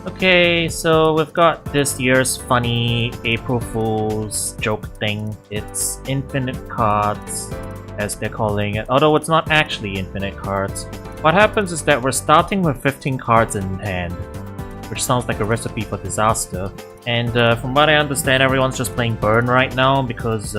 Okay, so we've got this year's funny April Fool's joke thing. It's infinite cards, as they're calling it, although it's not actually infinite cards. What happens is that we're starting with 15 cards in hand, which sounds like a recipe for disaster. And from what I understand, everyone's just playing burn right now because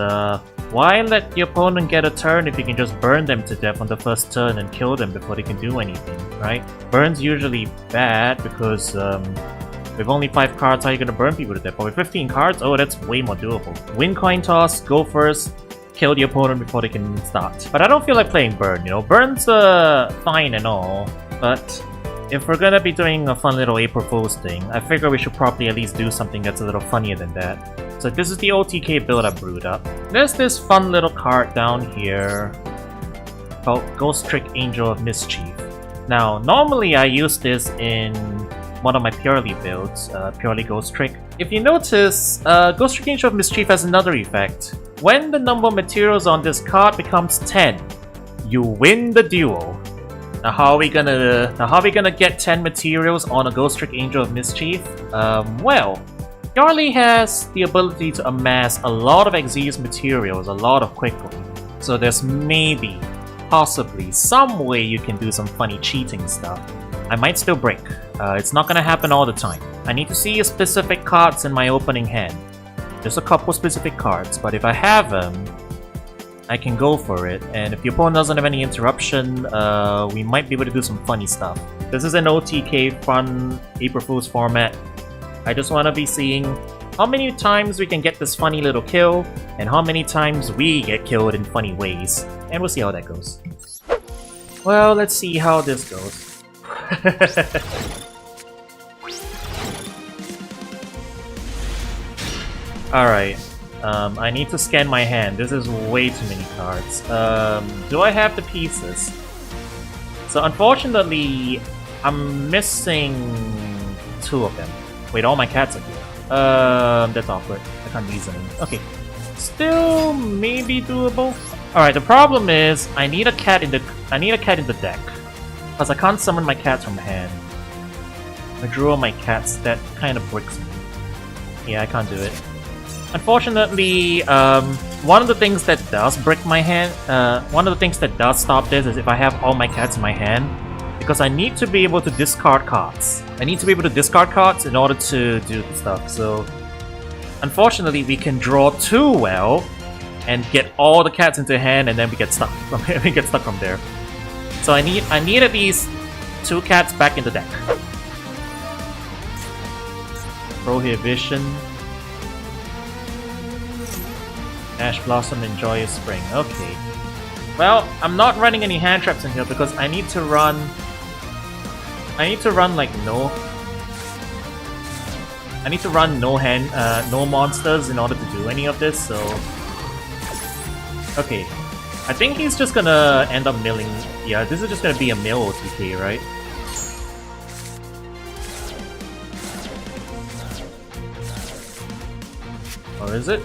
why let the opponent get a turn if you can just burn them to death on the first turn and kill them before they can do anything, right? Burn's usually bad because with only 5 cards, how are you gonna burn people to death? But with 15 cards, oh, that's way more doable. Win coin toss, go first, kill the opponent before they can start. But I don't feel like playing burn, you know? Burn's fine and all, but if we're gonna be doing a fun little April Fool's thing, I figure we should probably at least do something that's a little funnier than that. So this is the OTK build I brewed up. There's this fun little card down here called Ghost Trick Angel of Mischief. Now, normally I use this in one of my Purely builds, Purely Ghost Trick. If you notice, Ghost Trick Angel of Mischief has another effect. When the number of materials on this card becomes 10, you win the duel. Now how are we gonna get 10 materials on a Ghost Trick Angel of Mischief? Well, Yarly has the ability to amass a lot of Exeus materials a lot of quickly. So there's maybe, possibly, some way you can do some funny cheating stuff. I might still break. It's not gonna happen all the time. I need to see specific cards in my opening hand. There's a couple specific cards, but if I have them, I can go for it, and if the opponent doesn't have any interruption, we might be able to do some funny stuff. This is an OTK fun April Fool's format. I just want to be seeing how many times we can get this funny little kill, and how many times we get killed in funny ways. And we'll see how that goes. Well, let's see how this goes. Alright. I need to scan my hand. This is way too many cards. Do I have the pieces? So unfortunately, I'm missing 2 of them. Wait, all my cats are here. That's awkward. I can't use them. Okay. Still maybe doable. Alright, the problem is I need a cat in the deck. Because I can't summon my cats from hand. I drew all my cats, that kind of bricks me. Yeah, I can't do it. Unfortunately, one of the things that does break my hand, one of the things that does stop this is if I have all my cats in my hand, because I need to be able to discard cards. I need to be able to discard cards in order to do the stuff, so unfortunately we can draw too well and get all the cats into hand and then we get stuck. We get stuck from there. So I need at least 2 cats back in the deck. Prohibition. Ash Blossom and Joyous Spring. Okay. Well, I'm not running any hand traps in here because I need to run like no monsters in order to do any of this, so okay. I think he's just gonna end up milling. Yeah, this is just gonna be a mill OTK, right? Or is it?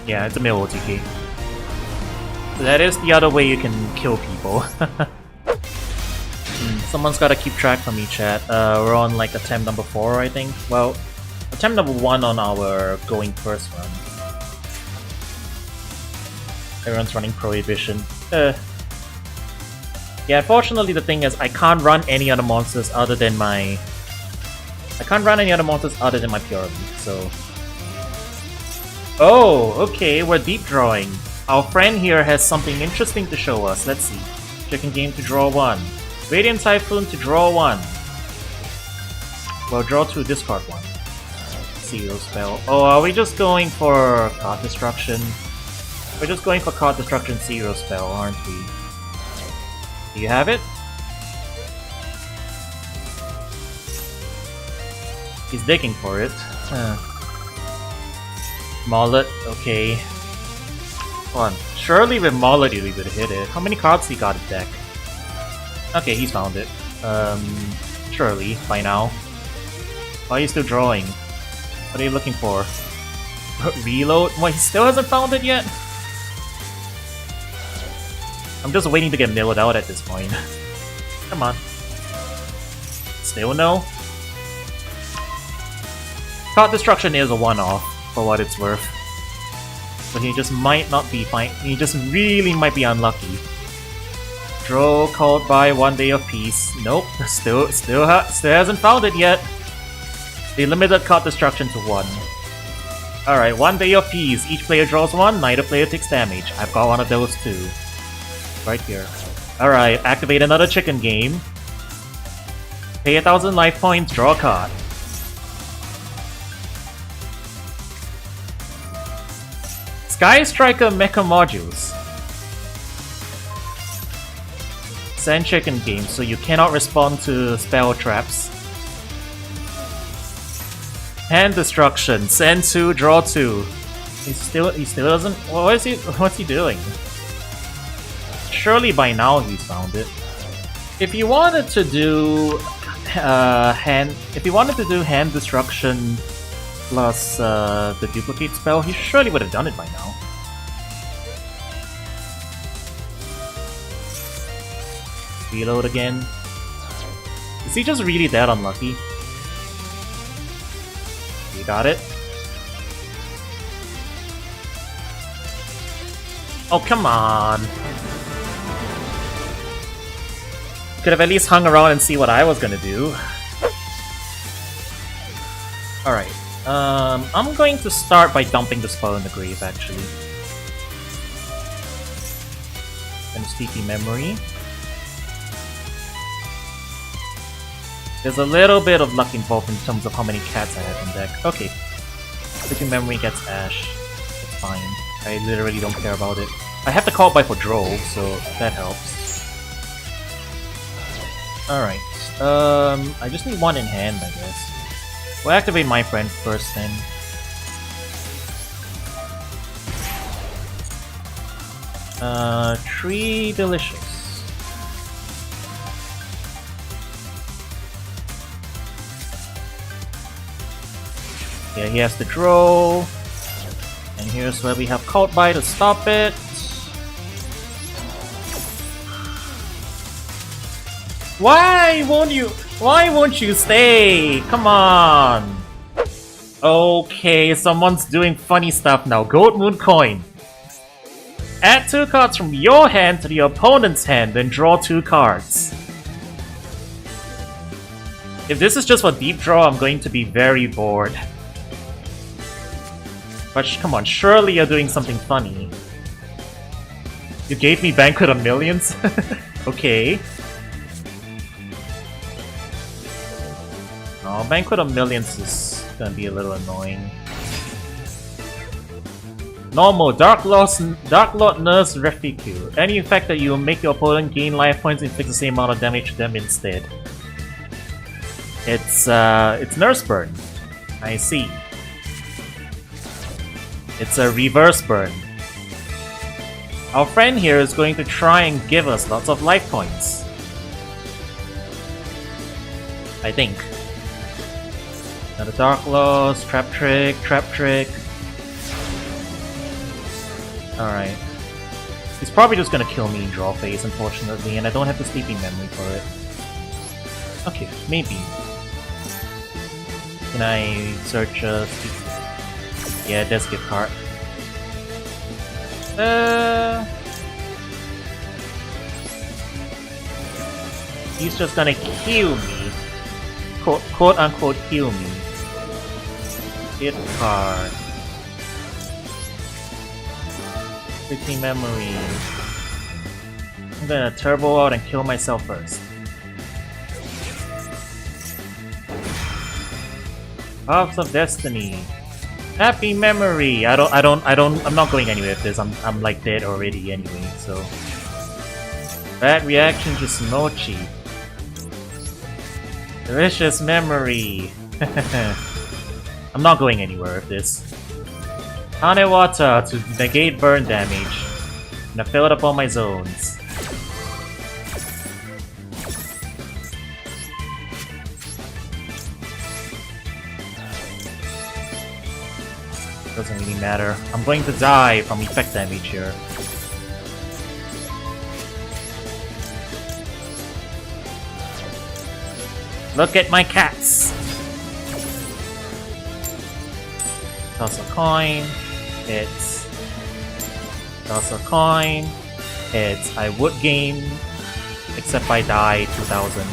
Yeah, it's a mill OTK. So that is the other way you can kill people. Someone's gotta keep track for me, chat. We're on like attempt number 4, I think. Well, attempt number 1 on our going first run. Everyone's running Prohibition. Yeah, unfortunately the thing is I can't run any other monsters other than my... Purely, so... Oh, okay, we're deep drawing. Our friend here has something interesting to show us. Let's see. Chicken Game to draw 1. Radiant Typhoon to draw 1. Well, draw 2, discard 1. Zero spell. Oh, are we just going for card destruction? We're just going for card destruction, zero spell, aren't we? Do you have it? He's digging for it. Mullet, okay. Come on. Surely with Mullet you'll be able to hit it. How many cards he got in deck? Okay, he's found it. Surely, by now. Why are you still drawing? What are you looking for? Reload? What, he still hasn't found it yet? I'm just waiting to get milled out at this point. Come on. Still no? Card destruction is a one-off, for what it's worth. But he just might not be fine. He just really might be unlucky. Draw called by 1 Day of Peace. Nope, still hasn't found it yet. They limited card destruction to 1. Alright, 1 Day of Peace. Each player draws 1, neither player takes damage. I've got one of those too. Right here. Alright, activate another chicken game. Pay 1,000 life points, draw a card. Sky Striker Mecha Modules. Send chicken game, so you cannot respond to spell traps. Hand destruction. Send 2, draw 2. He still doesn't. What's he doing? Surely by now he's found it. If you wanted to do hand destruction plus the duplicate spell, he surely would have done it by now. Reload again. Is he just really that unlucky? You got it? Oh, come on! Could have at least hung around and see what I was gonna do. Alright. I'm going to start by dumping the spell in the grave, actually. And Sleepy Memory. There's a little bit of luck involved in terms of how many cats I have in deck. Okay. Sleepy Memory gets Ash. That's fine. I literally don't care about it. I have to call by for Drove, so that helps. Alright. I just need 1 in hand, I guess. We'll activate my friend first then. Tree Delicious. Yeah, he has to draw. And here's where we have Caught By to stop it. Why won't you stay? Come on! Okay, someone's doing funny stuff now. Gold Moon Coin. Add 2 cards from your hand to the opponent's hand, then draw 2 cards. If this is just for deep draw, I'm going to be very bored. But come on, surely you're doing something funny. You gave me Banquet of Millions? Okay. Oh, Banquet of Millions is gonna be a little annoying. Normal, Dark Lord Nurse Refuge. Any effect that you will make your opponent gain life points and inflict the same amount of damage to them instead. It's Nurse Burn. I see. It's a reverse burn. Our friend here is going to try and give us lots of life points. I think. Another Dark Laws, Trap Trick. Alright. He's probably just gonna kill me in draw phase, unfortunately, and I don't have the Sleeping Memory for it. Okay, maybe. Can I search yeah, there's gift card. He's just gonna kill me. Quote unquote kill me. Gift card. Sleeping Memory. I'm gonna turbo out and kill myself first. Paths of Destiny. Happy Memory! I'm not going anywhere with this. I'm like dead already anyway, so. Bad reaction to Smochi. Delicious Memory! I'm not going anywhere with this. Hanewata to negate burn damage. And I filled up all my zones. Doesn't really matter. I'm going to die from effect damage here. Look at my cats! Toss a coin. It's... Toss a coin. It's I would game, except I die 2000.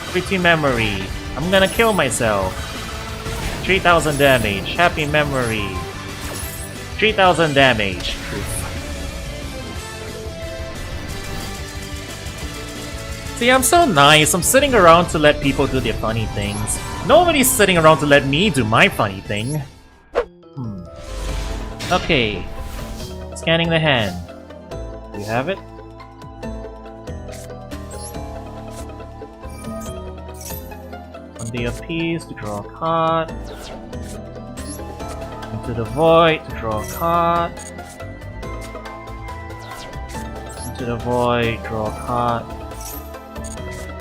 Pretty memory. I'm gonna kill myself. 3000 damage. Happy memory. 3000 damage. See, I'm so nice. I'm sitting around to let people do their funny things. Nobody's sitting around to let me do my funny thing. Okay. Scanning the hand. Do you have it? One day of peace to draw a card. Into the void to draw a card. Into the void, draw a card.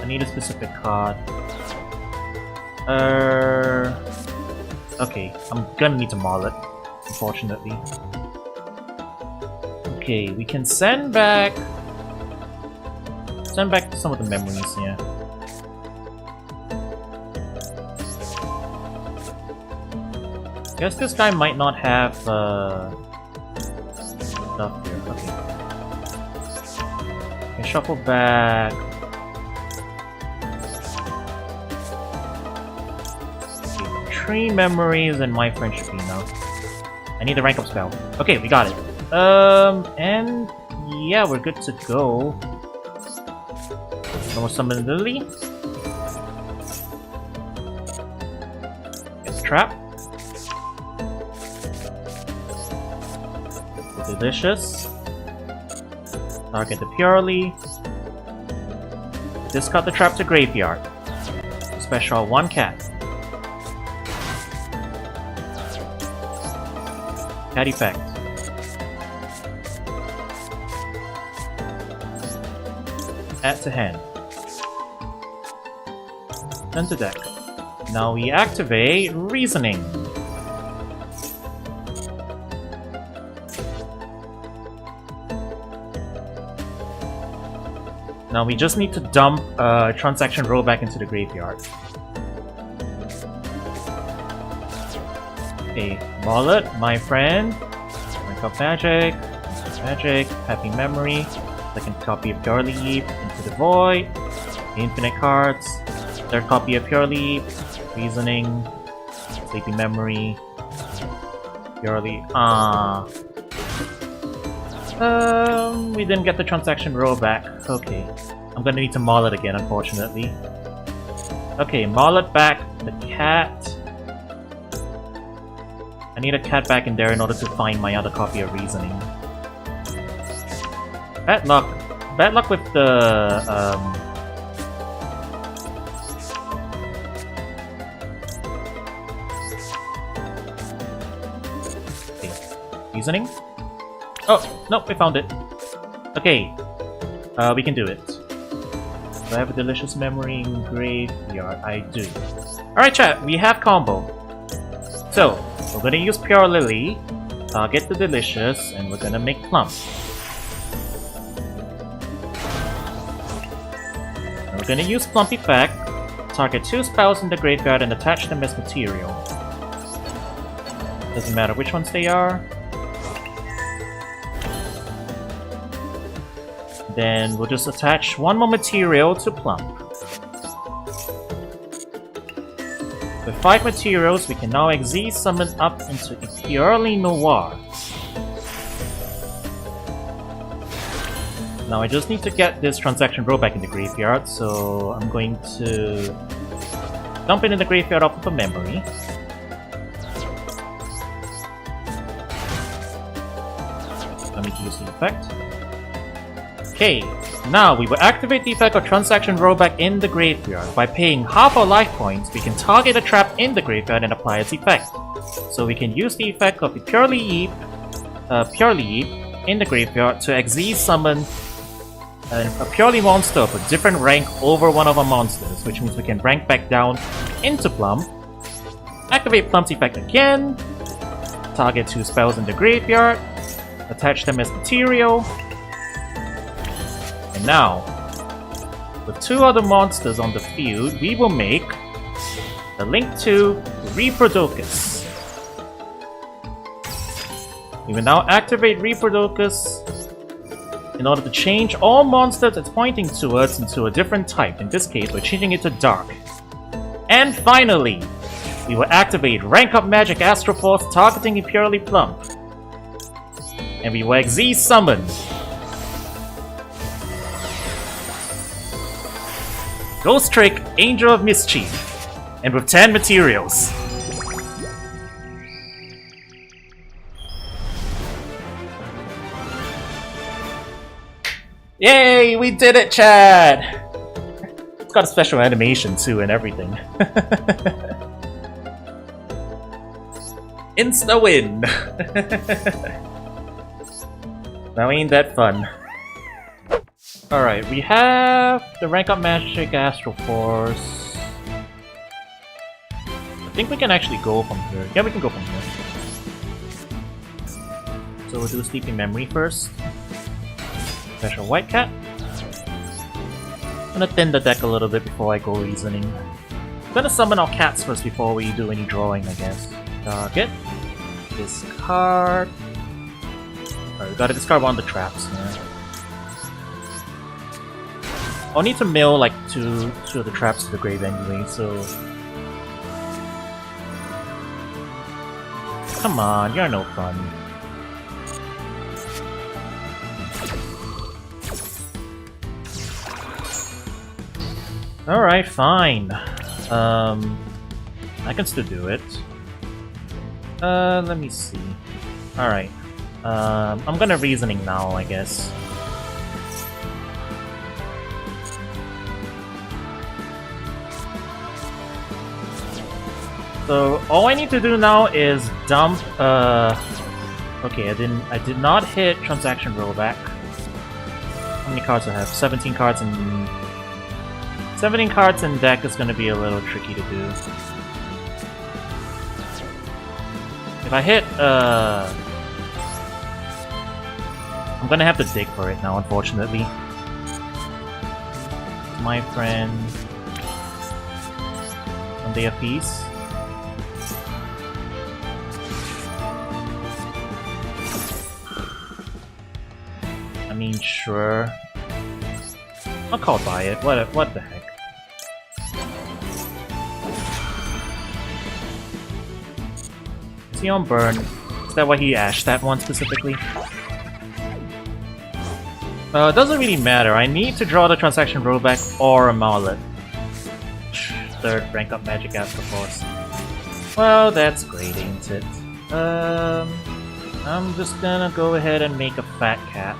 I need a specific card. Okay, I'm gonna need to maul it, unfortunately. Okay, we can send back some of the memories here. Guess this guy might not have stuff here. Okay. Okay, shuffle back. 3 memories and my friend should be enough. I need a rank up spell. Okay, we got it. And yeah, we're good to go. No more summon Lily. It's trap. Delicious. Target the purely. Discard the trap to graveyard. Special 1 cat. Cat effect. Add to hand. Then to deck. Now we activate Reasoning. Now we just need to dump Transaction Rollback into the graveyard. Okay, Wallet, my friend. Rank up magic. Magic. Happy memory. Second copy of Pure Leap. Into the void. Infinite cards. Third copy of Pure Leap. Reasoning. Sleepy memory. Pure Leap. We didn't get the transaction rollback. Okay. I'm gonna need to maul it again, unfortunately. Okay, maul it back. The cat. I need a cat back in there in order to find my other copy of Reasoning. Bad luck. Bad luck with the, Okay. Reasoning? Oh, nope, we found it. Okay. We can do it. Do I have a delicious memory in graveyard? I do. Alright chat, we have combo. So, we're gonna use Pure Lily, target the delicious, and we're gonna make plump. And we're gonna use plump effect, target 2 spells in the graveyard and attach them as material. Doesn't matter which ones they are. Then we'll just attach 1 more material to plump. With 5 materials, we can now Xyz summon up into a purely Noir. Now I just need to get this transaction rollback in the graveyard, so I'm going to dump it in the graveyard off of a memory. Let me use the effect. Okay, now we will activate the effect of Transaction Rollback in the graveyard. By paying half our life points, we can target a trap in the graveyard and apply its effect. So we can use the effect of the Pure Leap in the graveyard to Xyz summon a purely monster of a different rank over one of our monsters, which means we can rank back down into Plump. Activate Plump's effect again. Target 2 spells in the graveyard. Attach them as material. And now, with 2 other monsters on the field, we will make the Link to Reproducus. We will now activate Reaperdocus in order to change all monsters it's pointing towards into a different type. In this case, we're changing it to Dark. And finally, we will activate Rank Up Magic Astral Force targeting Impurely Plump. And we will Xyz Summon Ghost Trick, Angel of Mischief, and with 10 materials. Yay, we did it, Chad! It's got a special animation too and everything. Insta win! Now ain't that fun. Alright, we have the Rank Up Magic Astral Force. I think we can actually go from here. Yeah, we can go from here. So we'll do Sleeping Memory first. Special White Cat. I'm gonna thin the deck a little bit before I go reasoning. I'm gonna summon our cats first before we do any drawing, I guess. Target. Discard. Alright, we gotta discard one of the traps here. I'll need to mill like two of the traps to the grave anyway, so... Come on, you're no fun. Alright, fine. I can still do it. Let me see. Alright. I'm gonna reasoning now, I guess. So all I need to do now is dump. Okay, I did not hit transaction rollback. How many cards do I have? 17 cards in 17 cards in deck is going to be a little tricky to do. If I hit, I'm gonna have to dig for it now, unfortunately. My friend... One Day of Peace. I mean, sure. I'll call by it. What the heck? Is he on burn? Is that why he ashed that one specifically? It doesn't really matter. I need to draw the transaction rollback or a Maulet. Third rank up Magic Astral Force. Well, that's great, ain't it? I'm just gonna go ahead and make a Fat Cat.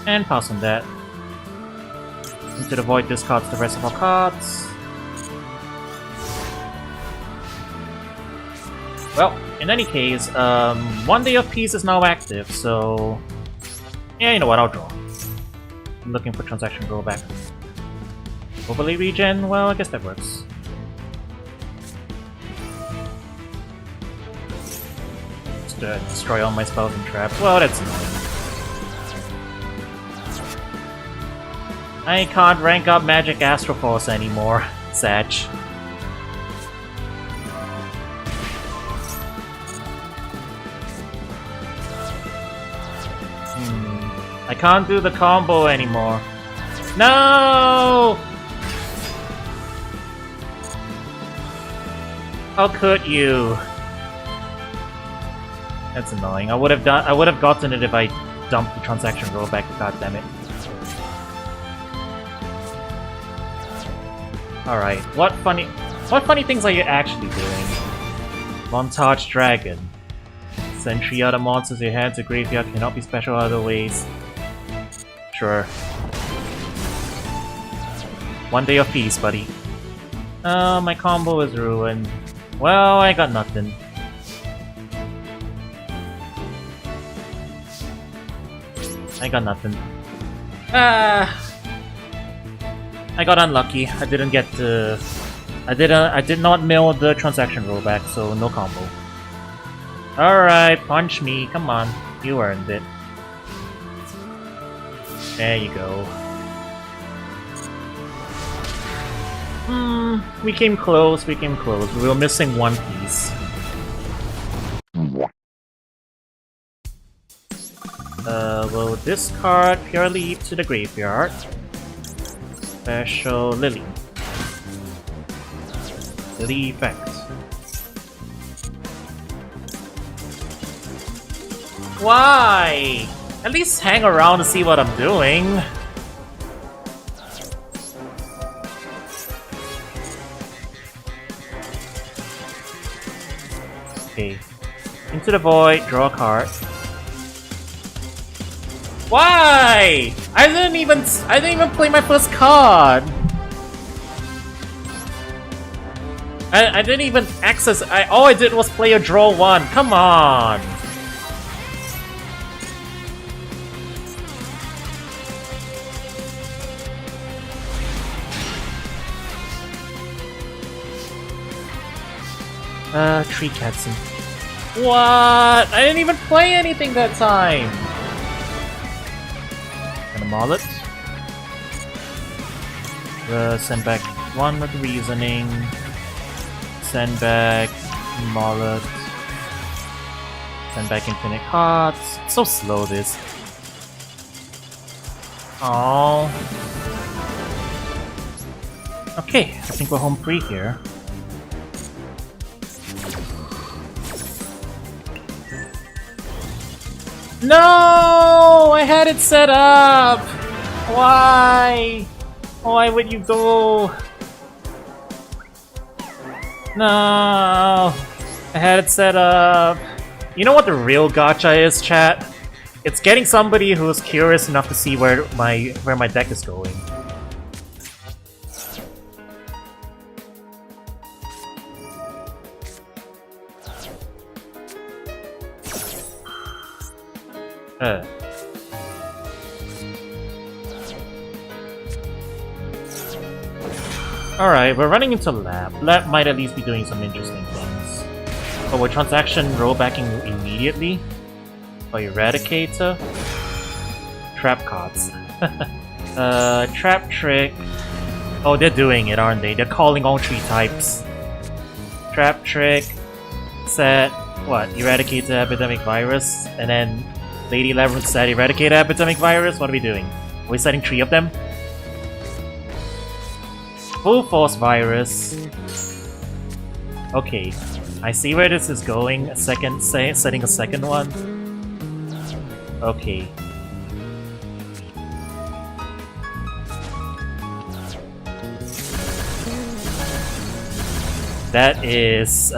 And pass on that. Into the void discards the rest of our cards. Well, in any case, One Day of Peace is now active, so... Yeah, you know what, I'll draw. I'm looking for transaction rollback. Overlay regen? Well, I guess that works. Just destroy all my spells and traps. Well, that's annoying. I can't rank up Magic Astral Force anymore. Satch. I can't do the combo anymore. No! How could you? That's annoying. I would have gotten it if I dumped the transaction rollback. God damn it. Alright, what funny things are you actually doing? Montage Dragon. Send 3 other monsters to your hand to graveyard, cannot be special other ways. Sure. One Day of Peace, buddy. Oh, my combo is ruined. Well, I got nothing. I got nothing. Ah! I got unlucky. I didn't get the... I did not mill the transaction rollback, so no combo. Alright, punch me. Come on. You earned it. There you go. We came close, we came close. We were missing one piece. We'll discard Pure Leap to the graveyard. Special Lily. Lily effect. Why? At least hang around to see what I'm doing. Okay. Into the void, draw a card. Why? I didn't even play my first card. I didn't even access. All I did was play a draw one. Come on. Tree Katsu. What? I didn't even play anything that time. And a Mullet. Send back one with reasoning. Send back Mullet. Send back infinite cards. So slow this. Oh. Okay, I think we're home free here. No! I had it set up! Why? Why would you go? No! I had it set up. You know what the real gacha is, chat? It's getting somebody who's curious enough to see where my deck is going. Alright, we're running into Lab. Lab might at least be doing some interesting things. Oh, we're transaction rollbacking immediately? Oh, Eradicator? Trap cards. Trap Trick. Oh, they're doing it, aren't they? They're calling all 3 types. Trap Trick. Set. What? Eradicate the Epidemic Virus. And then Lady Labyrinth said Eradicate Epidemic Virus. What are we doing? Are we setting 3 of them? Full Force Virus. Okay. I see where this is going. Setting a second one. Okay. That is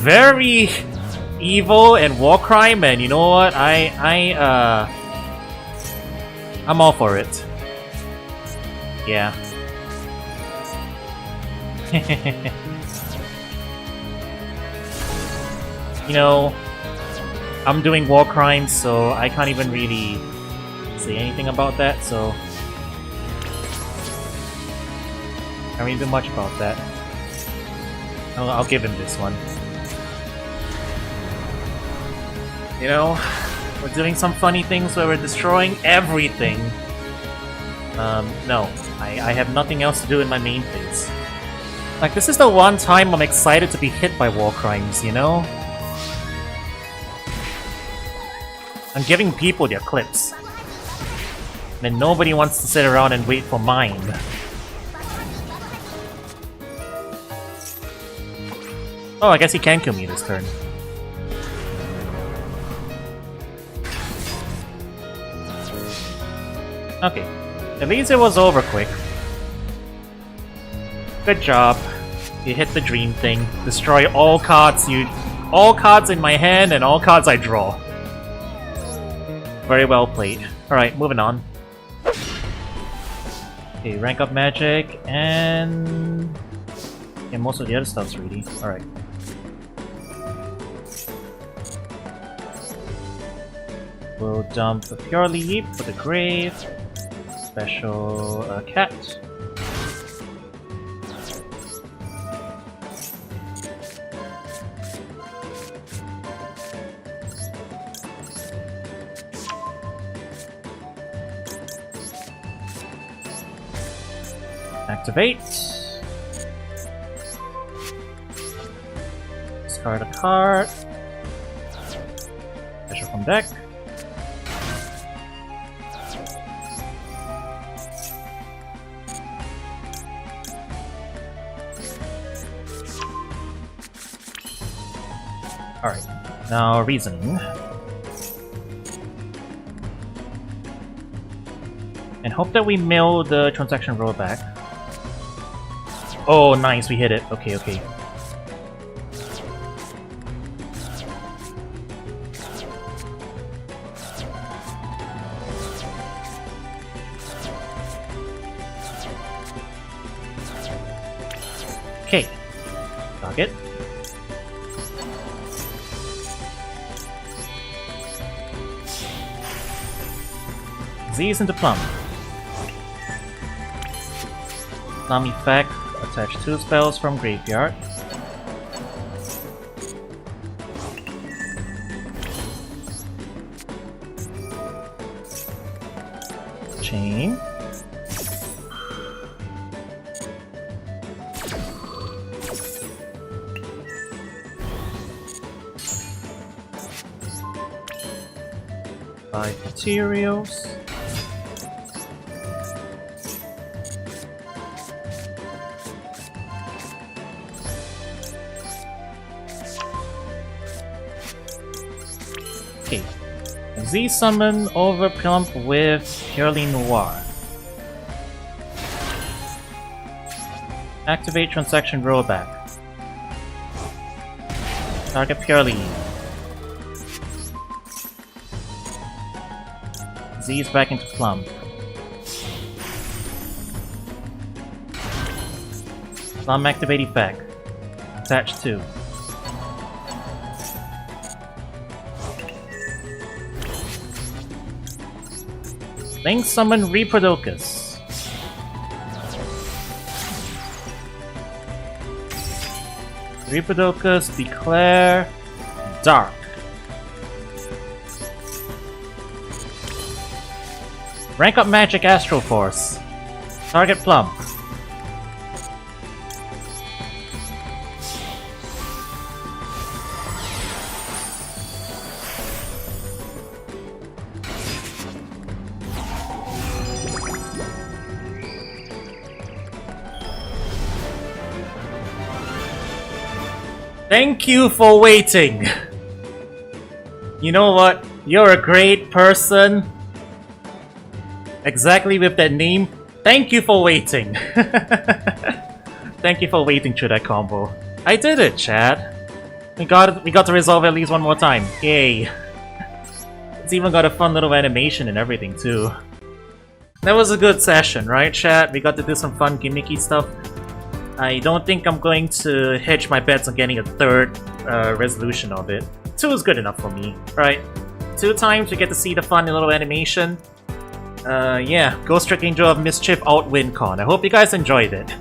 very evil and war crime, and you know what? I'm all for it. Yeah. You know, I'm doing war crimes, so I can't even really say anything about that, so I can't really do much about that. I'll give him this one. You know, we're doing some funny things where we're destroying everything. No. I have nothing else to do in my main phase. Like, this is the one time I'm excited to be hit by war crimes, you know? I'm giving people their clips. And nobody wants to sit around and wait for mine. Oh, I guess he can kill me this turn. Okay. At least it was over quick. Good job. You hit the dream thing. Destroy all cards in my hand and all cards I draw. Very well played. Alright, moving on. Okay, rank up magic and... yeah, most of the other stuff's ready. Alright. We'll dump the Pure Leap for the grave. Special cat. Activate. Discard a card. Special from deck. Alright, now reasoning. And hope that we mill the transaction rollback. Oh, nice, we hit it. Okay, okay. Okay. Target. Z's into Plum. Plum effect. Attach 2 spells from graveyard. Chain. Buy materials. Okay. Z summon over Plump with Purely Noir. Activate transaction rollback. Target Purely. Z is back into Plump. Plump activate effect. Attach 2. Link summon Reprodokus. Reprodokus declare Dark. Rank up Magic Astral Force. Target Plump. Thank you for waiting! You know what? You're a great person. Exactly with that name. Thank you for waiting! Thank you for waiting through that combo. I did it, Chad! We got to resolve at least one more time. Yay! It's even got a fun little animation and everything too. That was a good session, right, Chad? We got to do some fun gimmicky stuff. I don't think I'm going to hedge my bets on getting a third resolution of it. 2 is good enough for me, right? 2 times we get to see the fun little animation. Yeah, Ghost Trick Angel of Mischief out WinCon. I hope you guys enjoyed it.